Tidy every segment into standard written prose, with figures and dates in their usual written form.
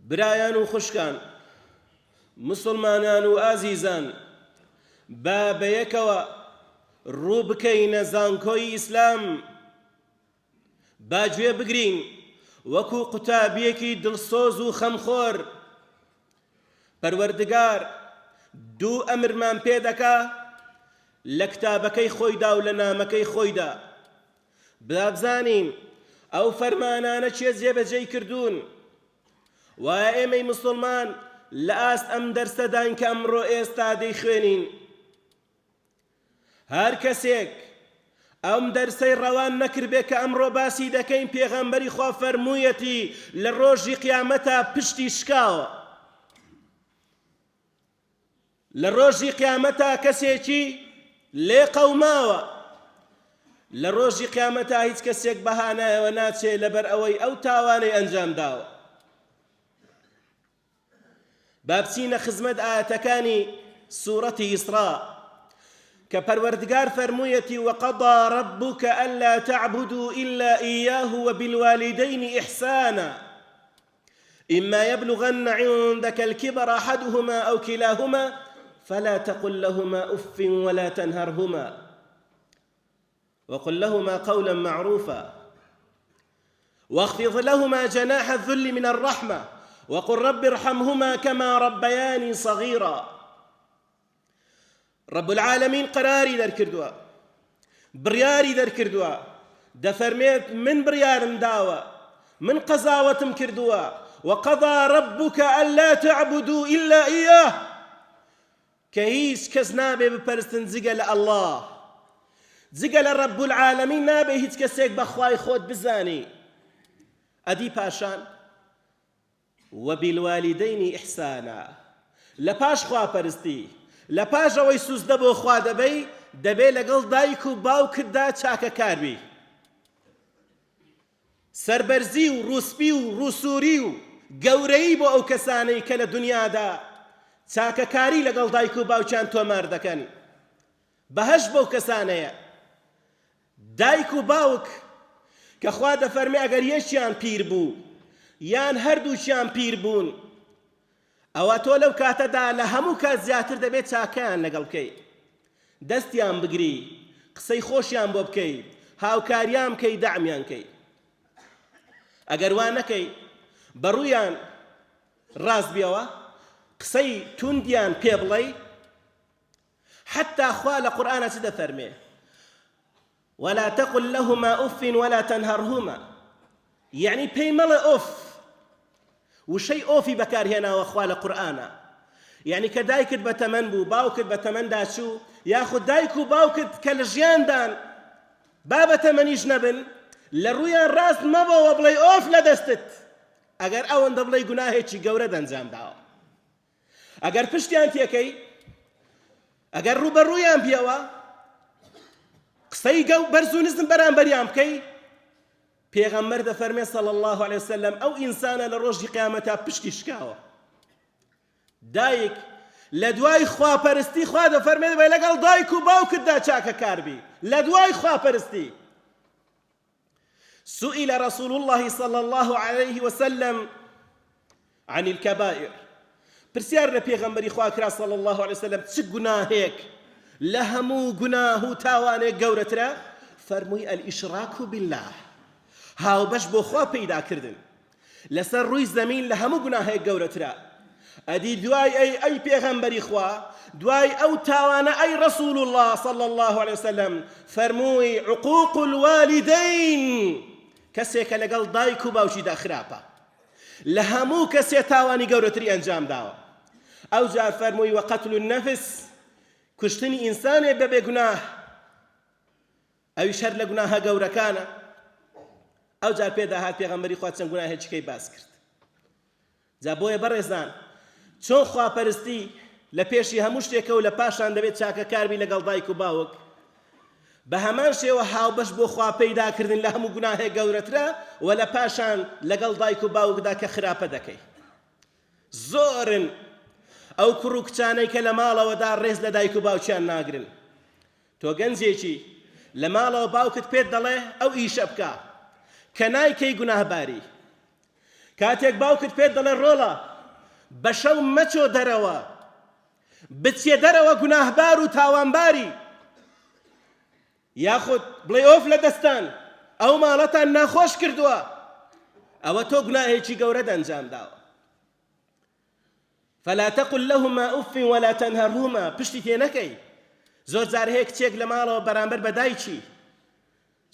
برایان و خوشکان مسلمانان و ئازیزان با بەیەکەوە ڕوو بکەینە زانکۆی ئیسلام با گوێ بگرین وەکو قوتابیەکی دڵسۆز و خەمخۆر پەروەردگار دوو ئەمرمان پێ دەکا لە کتابەکەی خۆیدا و لە نامەکەی خۆیدا بابزانین ئەو فەرمانانە چێ جێبەجێی کردوون وایە ئێمەی مسلمان لە ئاست ئەم دەرسەدان کە ئەمڕۆ ئێستا دەیخوێنین هەر کەسێک ئەم دەرسەی ڕەوان نەکردبێ کە ئەمڕۆ باسی دەکەین پێغەمبەری خوا فەرموویەتی لە ڕۆژی قیامەتە پشتی شکاوە لە ڕۆژی قیامەتە کەسێکی لێ قەوماوە لە ڕۆژی قیامەتە هیچ کەسێک بەهانایەوە ناچێ لەبەر ئەوەی ئەو تاوانەی ئەنجام داوە بابچینە خزمەت ئاەتەکانی سوورەتی ئیسراء کە پەروەردگار فەرموویەتی وقضى ربك ألا تعبدوا إلا إياه وبالوالدين إحسانا إما يبلغن عندك الكبر أحدهما أو كلاهما فلا تقل لهما أف ولا تنهرهما وقل لهما قولا معروفا واخفض لهما جناح الذل من الرحمة وقل رب ارحمهما كما ربياني صغيرا رب العالمين قراري دەرکردووە بڕیاری دەرکردووە دەفەرمێت من بڕیارم داوە من قەزاوەتم کردووە وقضى ربك ألا تعبدوا إلا إياه کە هیچ کەس نابێ بپەرستن جگە لە ئەڵڵاه جگە لە رب العالمین نابێ هیچ کەسێک بەخوای خۆت بزانی ئەدی پاشان وبالوالدين إحسانا لپاش خواپەرستی لە پاش ئەوەی سوزدە بۆ خوا دەبێ لەگەڵ دایک و باوکتدا چاکەکار بی سەربەرزی و ڕووسپی و ڕووسووری و گەورەی بۆ ئەو کەسانەی کە لە دنیادا چاکەکاری لەگەڵ دایک و باوکیان تۆمار دەکەن بەهەشت بەو کەسانەیە دایک و باوک کە خوا دەفەرمێ ئەگەر یەکیان پیر بوو یان هەردووچیان پیر بوون ئەوە تۆ لەو کاتەدا لە هەموو کات زیاتر دەبێت چاکەیان لەگەڵ بکەی دەستیان بگری قسەی خۆشیان بۆ بکەی هاوکاریان بکەی دەعمیان کەی ئەگەر وان نەکەی بەڕوویان ڕاست بیەوە قسەی توندیان پێ بڵێی حتا خوا لە قورئانە چ دەفەرمێ ولا تقل لهما أف ولا تنهرهما يعني پێی مەڵێ ئۆف وشەی ئۆفی بەکارهێناوە خوا لە قورئانە یعنی کە دایکت بەتەمەن بوو باوکت بەتەمەندا چوو یاخود دایک و باوکت کە لە ژیاندان با بەتەمەنیش نەبن لە ڕوویان ڕاست مەبەوە بڵێ ئۆف لە دەستت ئەگەر ئەوەندە بڵێ گوناهێکی گەورە دەنجام داوە ئەگەر پشتیان تێکەی ئەگەر ڕووبەڕوویان بیەوە قسەی بەرز و نزم بەرامبەریان بکەی پێغەمبەر دەفەرمێ صلی الله عليه وسلم ئەو ئینسانە لە ڕۆژی قیامەتە پشتی شکاوە دایک لە دوای خواپەرستی خوا دەفەرمێ دەبێت لەگەڵ دایک و باوکتدا چاکەکار بی لە دوای خواپەرستی سئل رسول الله صلى الله عليه وسلم عن الكبائر پرسیار لە پێغەمبەری خوا کرا صلی الله عليه وسلم چ گوناهێک لە هەموو گوناه و تاوانێک گەورەترە فەرمووی الئیشراک بالله هاوبەش بۆ خوا پەیداکردن لەسەر ڕووی زەمین لە هەموو گوناهێک گەورەترە ئەدی دوای ئەی پێغەمبەری خوا دوای ئەو تاوانە ئەی ڕەسوول الله صلی الله عليه وسلم فەرمووی عقوق الوالدین کەسێکە لەگەڵ دایک و باوکیدا خراپە لە هەموو کەسێ تاوانی گەورەتری ئەنجام داوە ئەو جار فەرمووی وقتل النفس کوشتنی ئینسانێ بەبێ گوناه ئەویش هەر لە گوناهە گەورەکانە ئەو جار پێداهات پێغەمبەری خوا چەند گوناهێکیکەی باس کرد جا بۆیە بەڕێزان چۆن خواپەرستی لە پێشی هەموو شتێکە و لە پاشان دەبێت چاکەکاربی لەگەڵ دایک و باوک بە هەمان شێوە هاوبەش بۆ خوا پەیداکردن لە هەموو گوناهێک گەورەترە و لە پاشان لەگەڵ دایک و باوکدا کە خراپە دەکەی زۆرن ئەو کوڕ و کچانەی کە لە ماڵەوەدا ڕێز لە دایک و باوکیان ناگرن تۆ گەنجێکی لە ماڵەوە باوکت پێت دەڵێ ئەو ئیشە بکە کە نایکەی گوناهباری کاتێک باوکت پێت دەڵێ ڕۆڵە بە شەو مەچۆ دەرەوە بچێ دەرەوە گوناهبار و تاوانباری یاخود بڵێ ئۆف لە دەستان ئەو ماڵەتان ناخۆش کردووە ئەوە تۆ گوناهێکی گەورە ئەنجام داوە. فلا تقل لهما أف ولا تنهرهما پشتی تێ نەکەی. زۆر جار هەیە کچێک لە ماڵەوە بەرامبەر بە دایکی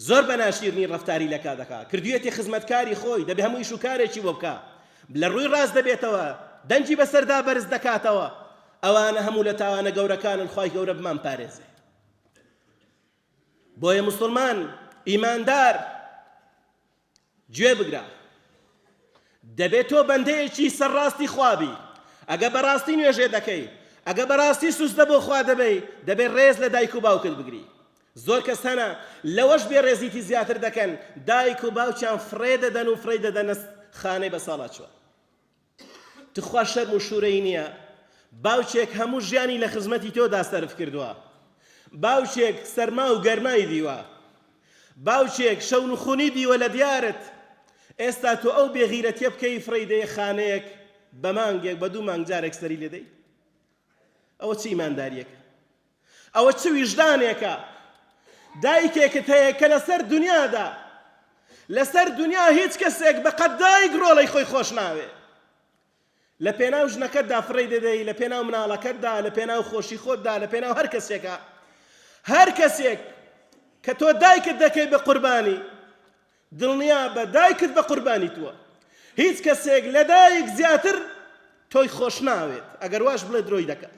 زۆر بەناشیرنی ڕەفتاری لە کا دەکات کردوویەتی خزمەتکاری خۆی دەبێ هەموو ئیش و کارێکی بۆ بکە لە ڕووی ڕاست دەبێتەوە دەنجی بەسەردا بەرز دەکاتەوە. ئەوانە هەموو لە تاوانە گەورەکانن خوای گەورە بمان پارێزێ. بۆیە موسڵمان ئیماندار گوێ بگرە دەبێت تۆ بەندەیەکی سەرڕاستی خوابی. ئەگە بەڕاستی نوێژێ دەکەی ئەگە بەڕاستی سوزدە بۆ خوا دەبێت ڕێز لە دایک و باوکت بگری. زۆر کەس هەنە لەوەش بێڕێزیتی زیاتر دەکەن دایک و باوکیان فڕێ دەدەن و فڕێ دەدەنە خانەی بە ساڵا چوە. تخوا شەرم و شوورەی نییە باوچێک هەموو ژیانی لە خزمەتی تۆدا سەرف کردووە، باوچێک سەرما و گەرمای دیوە، باوچێک شەون و خونی دیوە لە دیارت، ئێستا تۆ ئەو بێغیرەتیە بکەی فڕێ دەیە خانەیەک بە مانگێک بە دوو مانگ جارێک سەری لێدەی. ئەوە چ ئیمانداریەکە؟ ئەوە چ ویژدانێکە؟ دایکێکت هەیە کە لەسەر دنیا هیچ کەسێک بەقەد دایک ڕۆڵەی خۆی خۆش ناوێ. لە پێناو ژنەکەتدا فڕێ دەدەی، لە پێناو مناڵەکەتدا، لە پێناو خۆشی خۆتدا، لە پێناو هەر کەسێکە. هەر کەسێک کە تۆ دایکت دەکەی بە قوربانی دڵنیا بە دایکت بە قوربانی تووە. هیچ کەسێک لە دایک زیاتر تۆی خۆش ناوێت ئەگەر واش بڵێ درۆی دەکات.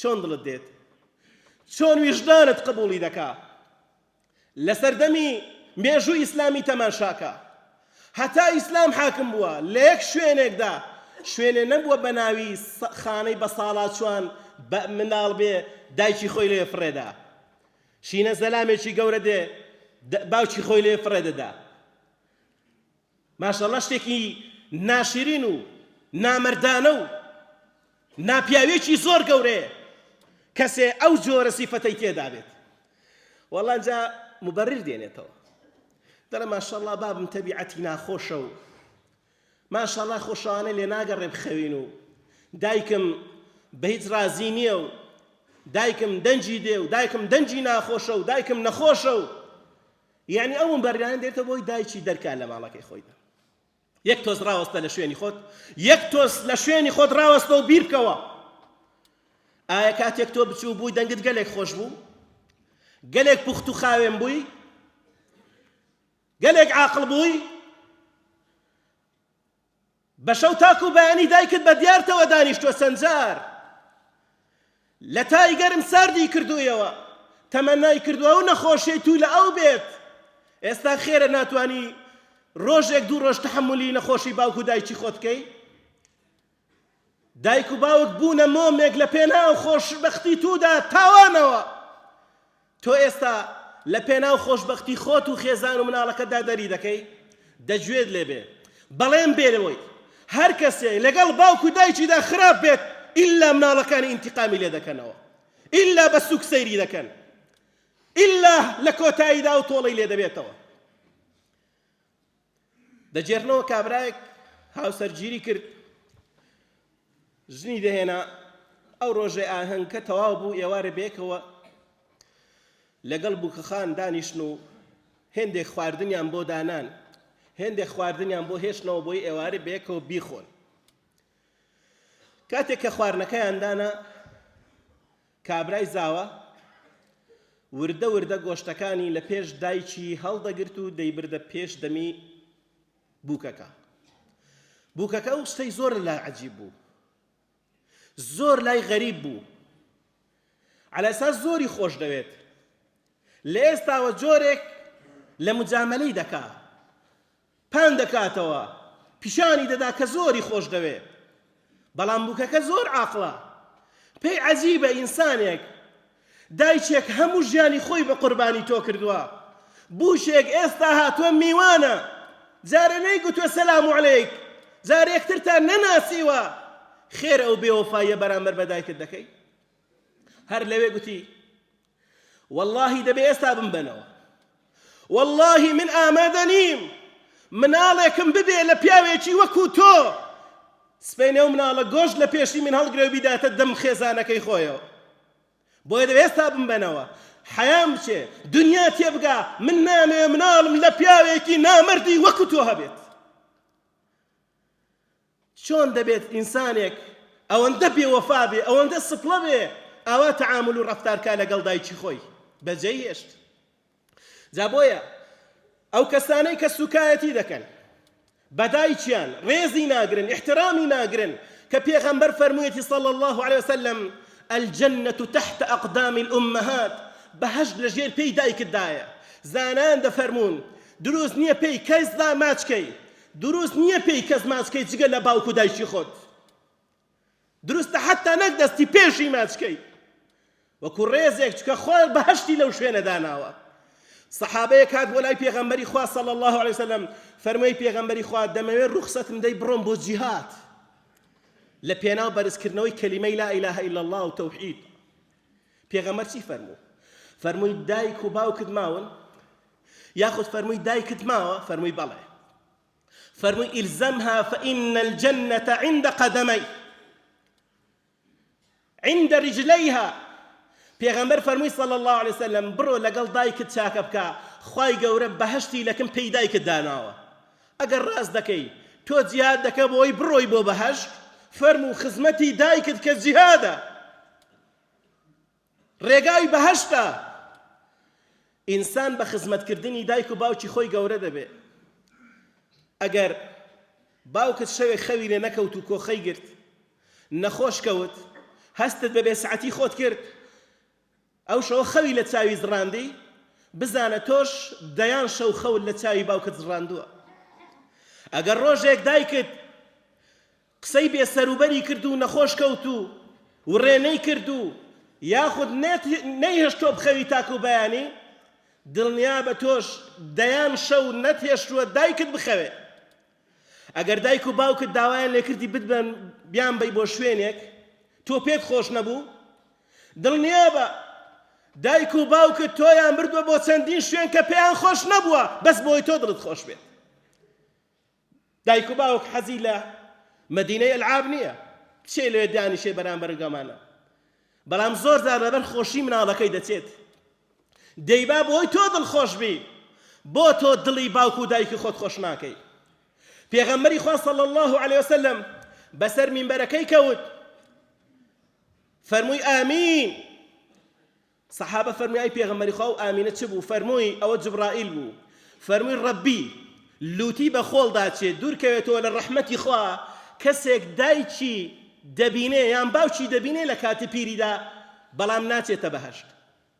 چۆن دڵت دێت؟ چۆن ویژدانت قبوڵی دەکا؟ لە سەردەمی مێژووی ئیسلامی تەماشاکە هەتا ئیسلام حاکم بووە لە یەک شوێنێکدا شوێنێ نەبووە بە ناوی خانەی بە ساڵات چوان مناڵ بێ دایکی خۆی لێ فڕێدا، شینە زەلامێکی گەورە دێ باوکی خۆی لێ فڕێ دەدا. ماشەڵڵا شتێکی ناشرین و نامەردانە و ناپیاوێکی زۆر گەورەیە کەسێ ئەو جۆرە سیفەتەی تێدا بێت. وەڵا ئەنجا مبەرر دێنێتەوە دەڵێ ماشەڵڵا بابم تەبیعەتی ناخۆشە و ماشەڵڵا خۆشەوانە لێ ناگەڕێ بخەوین و دایکم بە هیچ رازی نییە و دایکم دەنجی دێ و دایکم دەنجی ناخۆشە و دایکم نەخۆشە و یعنی ئەو مبەررانە دێتە بۆی دایکی دەرکات لە ماڵەکەی خۆیدا. یەک تۆز ڕاوەستە لە شوێنی خۆت، یەک تۆز لە شوێنی خۆت ڕاوەستە و بیر بکەوە. ئایا کاتێک تۆ بچوو بووی دەنگت گەلێک خۆش بوو؟ گەلێک پوخت و خاوێن بووی؟ گەلێک عاقڵ بووی؟ بە شەو تاک و بەیانی دایکت بە دیارتەوە دانیشتووە سەنجار لە تای گەرم ساردی کردوویەوە تەمەنای کردووە و نەخۆشیی تو لە ئەو بێت. ئێستا خێرە ناتوانی ڕۆژێک دوو ڕۆژ تەحملی نەخۆشی باوک و دایکی خۆت بکەی؟ دایک و باوک بوونە مۆمێک لە پێناو خۆشبەختی توودا تاوانەوە. تۆ ئێستا لە پێناو خۆشبەختی خۆت و خێزان و مناڵەکەتدا دەری دەکەی؟ دەگوێت لێبێ بەڵێم بێنەوەی هەر کەسێ لەگەڵ باوک و دایکیدا خراپ بێت ئیلا مناڵەکانی ئینتیقامی لێ دەکەنەوە، ئیلا بە سووک سەیری دەکەن، ئیلا لە کۆتاییدا و تۆڵەی لێ دەبێتەوە. دەجێرنەوە کابرایەک هاوسەرگیری کرد، ژنی دەهێنا ئەو ڕۆژێ ئاهەنگ کە تەواو بوو ئێوارە بێکەوە لەگەڵ بووکەخان دانیشن و هێندێک خواردنیان بۆ دانان، هێندێک خواردنیان بۆ هێشتنەوە بۆی ئێوارە بێکەوە بیخۆن. کاتێک کە خواردنەکەیان دانا کابرای زاوە وردە وردە گۆشتەکانی لە پێش دایکی هەڵدەگرت و دەیبردە پێش دەمی بووکەکە. بووکەکە و شتەی زۆر لای عەجیب بوو، زۆر لای غەریب بوو، عەلە ئەساس زۆری خۆش دەوێت. لە ئێستاوە جۆرێک لە مجامەلەی دەکا، پان دەکاتەوە، پیشانی دەدا کە زۆری خۆش دەوێت. بەڵام بووکەکە زۆر عاقڵە، پێی عەجیبە ئینسانێک دایکێک هەموو ژیانی خۆی بە قوربانی تۆ کردووە، بووشێک ئێستا هاتووە میوانە، جارە نەیگوتووە سەلام عەلەیک، جارە یەکترتان نەناسیوە، خێر ئەو بێوەفاییە بەرامبەر بە دایکت دەکەی؟ هەر لەوێ گوتی واللهی دەبێ ئێستا بمبەنەوە، واللهی من ئامادە نیم مناڵێکم ببێ لە پیاوێکی وەکو تۆ سبەینێ و مناڵە گۆشت لە پێشی من هەڵگرێ و بیداتە دەم خێزانەکەی خۆیەوە بۆیە دەبێت ئێستا بمبەنەوە حەیام بچێ دنیا تێبگا من نامێ مناڵم لە پیاوێکی نامەردی وەکو تۆ هەبێت چۆن دەبێت ئینسانێک ئەوەندە بێوەفا بێ ئەوەندە سپڵە بێ ئاوا تەعامل و ڕەفتارکە لەگەڵ دایکی خۆی بەجێی هێشت جا بۆیە ئەو کەسانەی کە سوکایەتی دەکەن بە دایکیان ڕێزی ناگرن احترامی ناگرن کە پێغەمبەر فەرموویەتی صلی الله عليه وسلم الجنة تحت أقدام الأمهات بەهەشت لەژێر پێی دایکتدایە زانان دەفەرمون دروست نییە پێی کەس ماچکەی دروست نییە پێی کەس ماچکەی جگە لە باوکو دایکی خۆت دروستە حتا نەک دەستی پێشی ماچکەی وەکو ڕێزێک چکە خۆی بەهەشتی لەو شوێنە داناوە سەحابەیەک هات بۆ لای پێغەمبەری خوا صلی الله عليه وسلم فەرمووی پێغەمبەری خوا دەمەوێت ڕوخسەتم دەی بڕۆم بۆ جیهاد لە پێناو بەرزکردنەوەی کەلیمەی لا إله إلا الله و تەوحید پێغەمبەر چی فەرموو فەرمووی دایک و باوکت ماون یاخود فەرمووی دایکت ماوە فەرمووی بەڵێ فەرمووی ئیلزەمها فإن الجنة عند قدمي عند رجليها پێغەمبەر فەرمووی صلی الله عليه وسلم بڕۆ لەگەڵ دایکت چاکە بکە خوای گەورە بەهەشتی لەکەم پێی دایکت داناوە ئەگەر ڕاست دەکەی تۆ جیهاد دەکە بۆی بڕۆی بۆ بەهەشت فەرموو خزمەتی دایکت کە جیهادە ڕێگای بەهەشتە ئینسان بە خزمەتکردنی دایک و باوکی خۆی گەورە دەبێت ئەگەر باوکت شەوێک خەوی لێ نەکەوت و کۆخەی گرت نەخۆش کەوت هەستت بە بێسعەتی خۆت کرد ئەو شەوە خەوی لە چاوی زڕاندی بزانە تۆش دەیان شەو خەوت لە چاوی باوکت زڕاندووە ئەگەر ڕۆژێک دایکت قسەی بێسەروبەری کرد و نەخۆش کەوت و ڕێنەی کرد و یاخود نەیهێشتۆ بخەوی تاک و بەیانی دڵنیا بە تۆش دەیان شەو نەتهێشتووە دایکت بخەوێ ئەگەر دایک و باوکت داوایان لێ کردی بتبەن بیان بەی بۆ شوێنێک تۆ پێت خۆش نەبوو دڵنیا بە دایک و باوکت تۆیان بردووە بۆ چەندین شوێن کە پێیان خۆش نەبووە بەس بۆی تۆ دڵت خۆش بێت دایک و باوک حەزی لە مەدینەی ئەلعاب نییە چێ لێ دانیشێ بەرامبەر گەمانە بەڵام زۆر جار لەبەر خۆشی مناڵەکەی دەچێت دەیبا بۆی تۆ دڵخۆش بی بۆ تۆ دڵی باوک و دایکی خۆت خۆش ناکەی پێغەمبەری خوا صلی الله عليه وسلم بەسەر مینبەرەکەی کەوت فەرمووی ئامین سەحابە فەرمووی ئای پێغەمبەری خوا و ئامینە چ بوو فەرمووی ئەوە جبرائیل بوو فەرمووی ڕەبی لوتی بە خۆڵدا چێت دوورکەوێتەوە لە ڕەحمەتی خوا کەسێک دایکی دەبینێ یان باوکی دەبینێ لە کاتی پیریدا بەڵام ناچێتە بەهەشت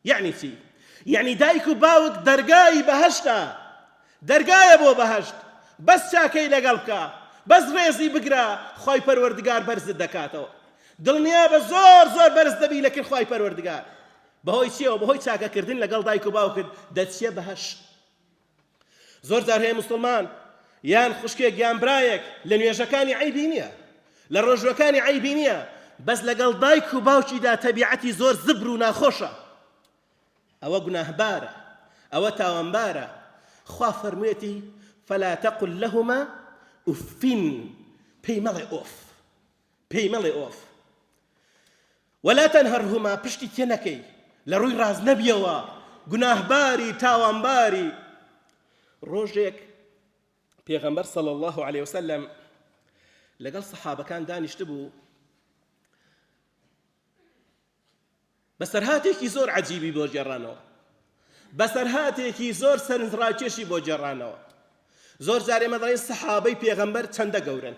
یعنی چی یعنی دایک و باوک دەرگای بەهەشتە دەرگایە بۆ بەهەشت بەس چاکەی لەگەڵ بکە بەس ڕێزی بگرە خوای پەروەردگار بەرزت دەکاتەوە دڵنیا بە زۆر زۆر بەرز دەبی لەکرد خوای پەروەردگار بەهۆی چیەوە بەهۆی چاکەکردن لەگەڵ دایک و باوکت دەچیە بەهەشت زۆر جار هەیە موسڵمان یان خوشکێک یان برایەک لە نوێژەکانی عەیبی نییە لە ڕۆژوەکانی عەیبی نییە بەس لەگەڵ دایک و باوکیدا تەبیعەتی زۆر زبر و ناخۆشە ئەوە گوناهبارە ئەوە تاوانبارە خوا فەرموویەتی فلا تقل لهما أف پێی مەڵێ ئۆف پێی مەڵێ ئۆف ولا تنهرهما پشتی تێ نەکەی لە ڕووی ڕاز نەبیەوە گوناهباری تاوانباری ڕۆژێک پێغەمبەر صلی الله عليه وسلم لەگەڵ سەحابەکان دانیشت بوو بەسەرهاتێکی زۆر عەجیبی بۆ جێڕانەوە بەسەرهاتێکی زۆر سەرنجڕاکێشی بۆ جێڕانەوە زۆر جار ئێمە دەڵێن سەحابەی پێغەمبەر چەندە گەورن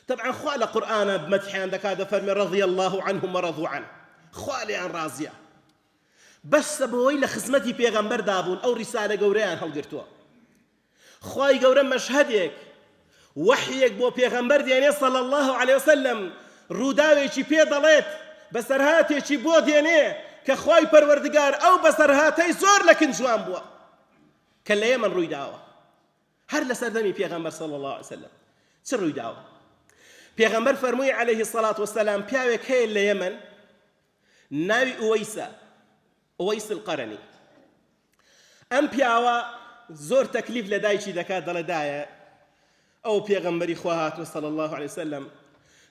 طبعا خوا لە قورئانە بمەدحیان دەکات دەفەرمێ رضي الله عنهم ورضوا عنه خوا لێیان ڕازیە بەسە بەوەی لە خزمەتی پێغەمبەر دابوون ئەو ریسالە گەورەیان هەڵگرتووە خوای گەورە مەشهەدێک وحیێک بۆ پێغەمبەر دێنێ صلی الله عليه وسلم ڕووداوێکی پێ دەڵێت بەسەرهاتێکی بۆ دێنێ کە خوای پەروەردگار ئەو بەسەرهاتەی زۆر لە کنجوان بووە کە لە یەمەن ڕووی داوە هەر لە سەردەمی پێغەمبەر صلی الله عليه وسلم چ ڕووی داوە پێغەمبەر فەرمووی عليه الصلاة والسلام پیاوێک هەیە لە یەمەن ناوی ئوەیسە ئوەیس القەرەنی ئەم پیاوە زۆر تەکلیف لە دایکی دەکات دەڵێ دایە ئەو پێغەمبەری خوا هاتووە صلی الله عليه وسلم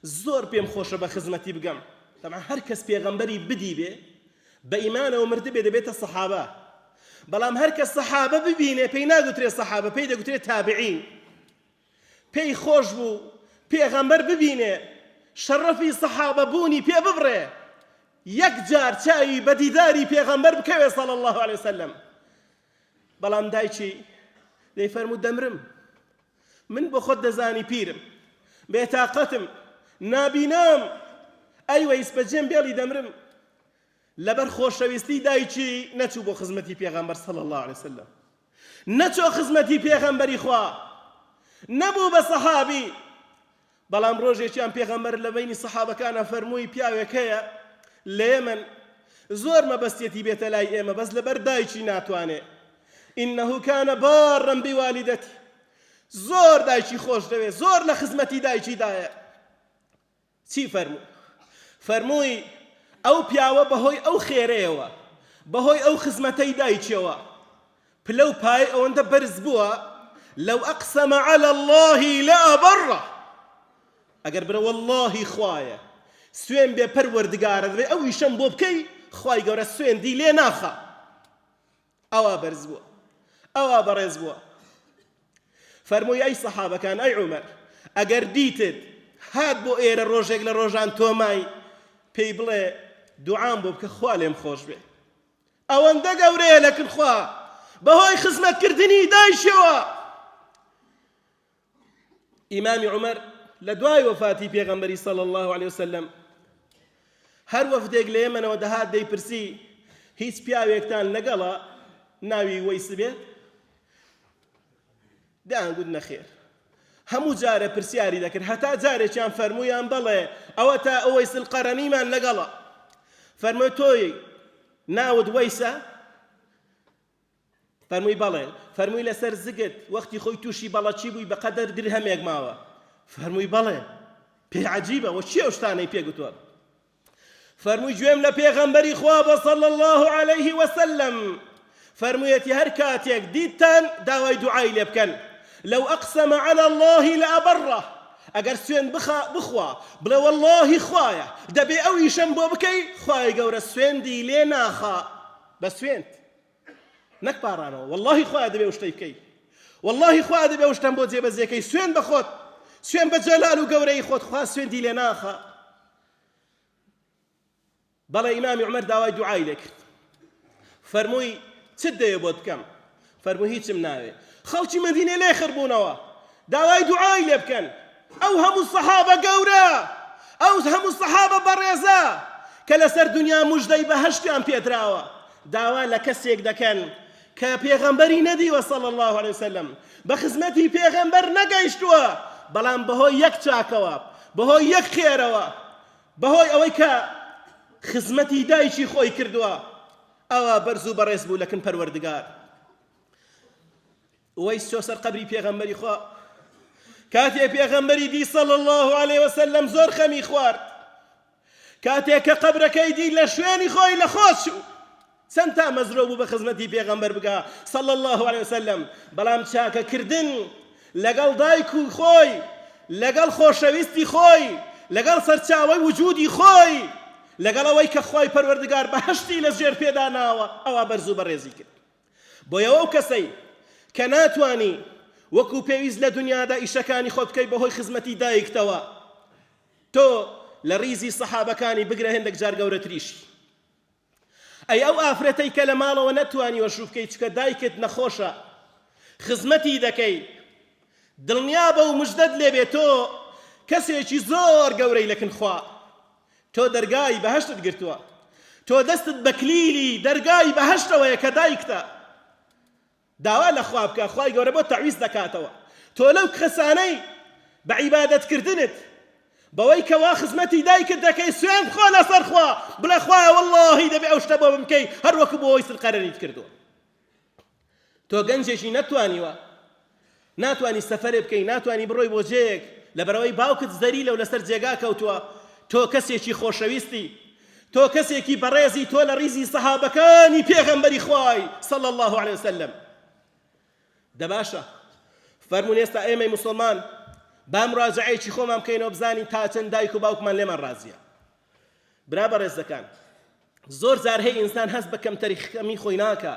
زۆر پێم خۆشە بە خزمەتی بگەم طبعا هەر کەس پێغەمبەری بدی بێ بە ئیمانەوە مردبێ دەبێتە سەحابە بەڵام هەر کەس سەحابە ببینێ پێی ناگوترێت سەحابە پێی دەگوترێت تابعین پێی خۆش بوو پێغەمبەر ببینێ شەرەفی سەحابە بوونی پێ ببڕێ یەک جار چاوی بە دیداری پێغەمبەر بکەوێ صلی الله عليه وسلم بەڵام دایکی دەیفەرموو دەمرم من بۆ خۆت دەزانی پیرم بێتاقەتم نابینام ئەیوە ئیسپەجێم بێڵی دەمرم لەبەر خۆشەویستی دایکی نەچوو بۆ خزمەتی پێغەمبەر صلی الله عليه وسلم نەچۆ خزمەتی پێغەمبەری خوا نەبوو بە سەحابی بەڵام ڕۆژێکیان پێغەمبەر لە بینی سەحابەکانە فەرمووی پیاوێک هەیە لە یەمەن زۆر مەبەستێتی بێتە لای ئێمە بەس لەبەر دایکی ناتوانێ إنه كان بارا بوالدته زۆر دایکی خۆش دەوێت زۆر لە خزمەتی دایکی دایە چی فەرمووی ئەو پیاوە بەهۆی ئەو خێرەیەوە بەهۆی ئەو خزمەتەی دایکیەوە پلە و پای ئەوەندە بەرز بووە لەو ئەقسەمە عەلە الله لەئەبەڕە ئەگەر برە وەڵڵاهی خوایە سوێن بێ پەروەردگارە دەبێ ئەو ئیشەم بۆ بکەی خوای گەورە سوێندی لێ ناخە ئەوا بەرز بووە ئەوا بەڕێز بووە فەرمووی ئەی سەحابەکان ئەی عومەر ئەگەر دیتت هات بۆ ئێرە ڕۆژێک لە ڕۆژان تۆمای پێی بڵێ دوعام بۆ بکە خوا لێم خۆش بێ ئەوەندە گەورەیە لەکن خوا بەهۆی خزمەتکردنی دایشەوە ئیمامی عومەر لە دوای وەفاتی پێغەمبەری صلی الله عليه وسلم هەر وەفدێک لە ئێمەنەوە دەهات دەیپرسی هیچ پیاوێکتان لەگەڵە ناوی وەیس بێت دەیانگوت نەخێر هەموو جارە پرسیاری دەکرد هەتا جارێکیان فەرموویان بەڵێ ئەوە تا ئەوەیس القەرەنیمان لەگەڵە فەرمووی تۆی ناوت وەیسە فەرمووی بەڵێ فەرمووی لەسەر زگت وەختی خۆی تووشی بەڵەچی بووی بەقەدەر درهەمێک ماوە فەرمووی بەڵێ پێ عەجیبە وە چییە ئەو شتانەی پێگوتووە فەرمووی گوێم لە پێغەمبەری خوا بە صلی الله عليه وسلم فەرموویەتی هەر کاتێک دیتان داوای دوعای لێ بکەن لو أقسم على الله لأبره ئەگەر سوێن بخوا بڵێ وەڵڵاهی خوایە دەبێ ئەو ئیشەم بۆ بکەی خوای گەورە سوێندی لێ ناخا بە سوێند نەک پاڕانەوە وەڵڵاهی خوایە دەبێ شتەی بکەی وەڵڵاهی خوایە دەبێ شتەم بۆ جێبەجێکەی سوێن بە خۆت سوێن بە جەلال و گەورەی خۆت خوا سوێندی لێ ناخا بەڵێ ئیمامی عومەر داوای دوعای لێ کرد فەرمووی چت دەیە بۆت بکەم فەرمووی هیچم ناوێ خەڵکی مەدینە لێ خربوونەوە داوای دوعای لێ بکەن ئەو هەموو سەحابە گەورە ئەو هەموو سەحابە بەڕێزە کە لەسەر دنیا موژدەی بەهەشتیان پێدراوە داوا لە کەسێک دەکەن کە پێغەمبەری نەدیوە صلی الله عليه وسلم بە خزمەتی پێغەمبەر نەگەیشتووە بەڵام بەهۆی یەک چاکەوە بەهۆی یەک خێرەوە بەهۆی ئەوەی کە خزمەتی دایکی خۆی کردووە ئەوە بەرز و بەڕێز بوو لەکن پەروەردگار وەیس چۆ سەر قەبری پێغەمبەری خوا کاتێ پێغەمبەری دی صلی الله عليه وسلم زۆر خەمی خوارد کاتێک کە قەبرەکەی دی لە شوێنی خۆی لە خۆش چەند تا مەزرۆ بوو بە خزمەتی پێغەمبەر بگا صلی الله عليه وسلم بەڵام چاکەکردن لەگەڵ دایک و خۆی لەگەڵ خۆشەویستی خۆی لەگەڵ سەرچاوەی وجودی خۆی لەگەڵ ئەوەی کە خۆی پەروەردگار بەهەشتی لەژێر پێداناوە ئەوە بەرز و بەڕێزی کرد بۆیەوە ئەو کەسەی کە ناتوانی وەکو پێویست لە دنیادا ئیشەکانی خۆت بکەی بەهۆی خزمەتی دایکتەوە تۆ لە ڕیزی سەحابەکانی بگرە هێندێک جار گەورەتریشی ئەی ئەو ئافرەتەی کە لە ماڵەوە نەتوانی وەشو بکەی چکە دایکت نەخۆشە خزمەتی دەکەی دڵنیا بە و مژدەت لێبێ تۆ کەسێکی زۆر گەورەی لەکن خوا تۆ دەرگای بەهەشتت گرتووە تۆ دەستت بە کلیلی دەرگای بەهەشتەوەیە کە دایکتە داوا لە خوا بکە خوای گەورە بۆ تەعویز دەکاتەوە تۆ لەو کەسانەی بە عیبادەتکردنت بەوەی کەوا خزمەتی دایکت دەکەی سوێن بخۆ لەسەر خوا بڵێ خوایە وەڵڵاهی دەبێ ئەو شتە بۆ بمکەی هەر وەکو بۆ وەیس القەرەنیت کردووە تۆ گەنجێکی نەتوانیوە ناتوانی سەفەرێ بکەی ناتوانی بڕۆی بۆ جێیەک لەبەرەوەی باوکت زەریلە و لەسەر جێگا کەوتووە تۆ کەسێکی خۆشەویستی تۆ کەسێکی بەڕێزی تۆ لە ڕیزی سەحابەکانی پێغەمبەری خوای صلی الله عليه وسلم دەباشە فەرموون ئێستا ئێمەی موسڵمان با مراجعەیەکی خۆمان بکەینەوە بزانین تا چەند دایک و باوکمان لێمان ڕازیە. برا بەڕێزەکان، زۆر جار هەیە ئینسان هەست بە کەمتەری خەمی خۆی ناکە.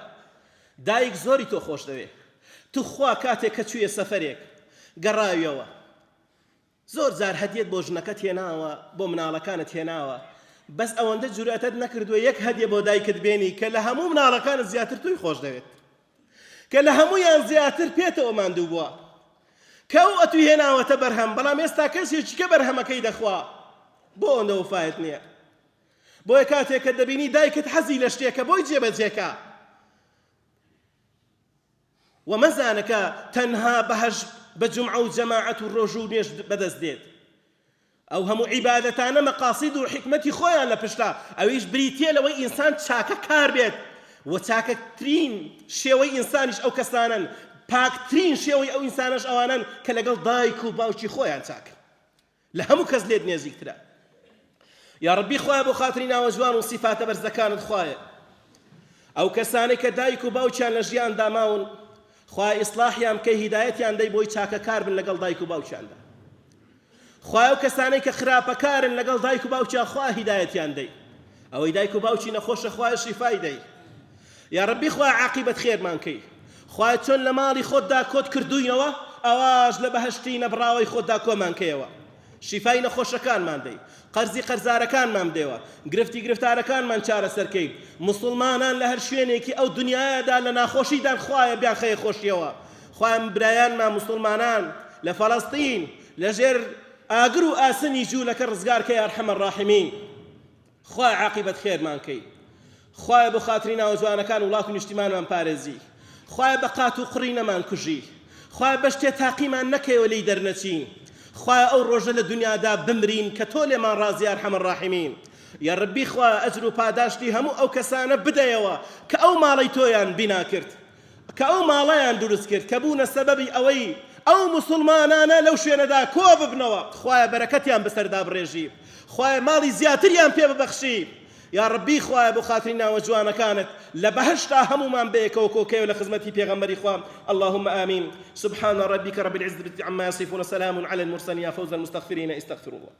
دایک زۆری تۆ خۆش دەوێ، تو خوا کاتێک کە چوویە سەفەرێک گەڕاویەوە زۆر جار هەدیەت بۆ ژنەکەت هێناوە، بۆ مناڵەکانت هێناوە، بەس ئەوەندە جورئەتت نەکردووە یەک هەدیە بۆ دایکت بێنی کە لە هەموو مناڵەکانت زیاتر توی خۆش دەوێت، کە لە هەموویان زیاتر پێتەوە ماندوو بووە، کە ئەو ئەتوی هێناوەتە بەرهەم، بەڵام ئێستا کەسێکی کە بەرهەمەکەی دەخوا بۆ ئەوەندە وفایەت نییە. بۆیە کاتێک کە دەبینی دایکت حەزی لە شتێکە بۆی جێبەجێکە و مەزانەکە تەنها بەهەش بە جومعە و جەماعەت و ڕۆژ و نوێژ بەدەست دێت. ئەو هەموو عیبادەتانە مەقاسید و حکمەتی خۆیان لە پشتا، ئەویش بریتیە لەوەی ئینسان چاکە کار بێت و چاکەترین شێوەی ئینسانیش ئەو کەسانن، پاکترین شێوەی ئەو ئینسانش ئەوانن کە لەگەڵ دایک و باوکی خۆیان چاکن، لە هەموو کەس لێت نێزیکترە. یا ڕەبی خوایە بۆ خاتری ناوە جوان و سیفاتە بەرزەکانت خوایە ئەو کەسانەی کە دایک و باوکیان لە ژیان داماون خوای ئیسلاحیان بکەی، هیدایەتیان دەی بۆی چاکەکار بن لەگەڵ دایک و باوکیاندا. خوای ئەو کەسانەی کە خراپەکارن لەگەڵ دایک و باوکیان خوا هیدایەتیان دەی، ئەوەی دایک و باوکی نەخۆشە خوای شیفای دەی. یا ڕەبی خوای عاقیبەت خێرمان کەی، خوای چۆن لە ماڵی خۆتدا کۆت کردوینەوە ئەواش لە بەهەشتی نەبراوەی خۆتدا کۆمان کەیەوە، شیفای نەخۆشەکانمان دەی، قەرزی قەرزارەکانمان بدەیەوە، گرفتی گرفتارەکانمان چارەسەرکەی، مسلمانان لە هەر شوێنێکی ئەو دنیادا لە ناخۆشیدان خوایە بیان خەیە خۆشیەوە. خوایە برایانمان مسلمانان لە فەڵەستین لەژێر ئاگر و ئاسنی جوولەکە ڕزگار کەی ئەرحەمە الراحیمین. خوای عاقیبەت خێرمان کەی، خوایە بۆ خاتری ناوە جوانەکان وڵات و نیشتیمانمان پارێزی، خوایە بە قات و قڕی نەمان کوژی، خوایە بە شتێ تاقیمان نەکەیەوە لێی دەرنەچین، خوایە ئەو ڕۆژە لە دنیادا بمرین کە تۆ لێمان ڕازی ئەرحەمە الراحیمین. یا ڕەبی خوایە ئەجر و پاداشتی هەموو ئەو کەسانە بدەیەوە کە ئەو ماڵەی تۆیان بینا کرد، کە ئەو ماڵەیان دروست کرد، کە بوونە سەبەبی ئەوەی ئەو مسلمانانە لەو شوێنەدا کۆ ببنەوە. خوایە بەرەکەتیان بەسەردا بڕێژی، خوایە ماڵی زیاتریان پێ ببەخشی. یا ڕەبی خوایە بۆ خاتری ناوە جوانەکانت لە بەهەشتا هەمومان بەیەکەوە کۆکەیەوە لە خزمەتی پێغەمبەری خوام. اللهم آمين. سبحان ربك رب العزة عما يصفون، سلام على المرسلين، فوز المستغفرين، استغفر الله.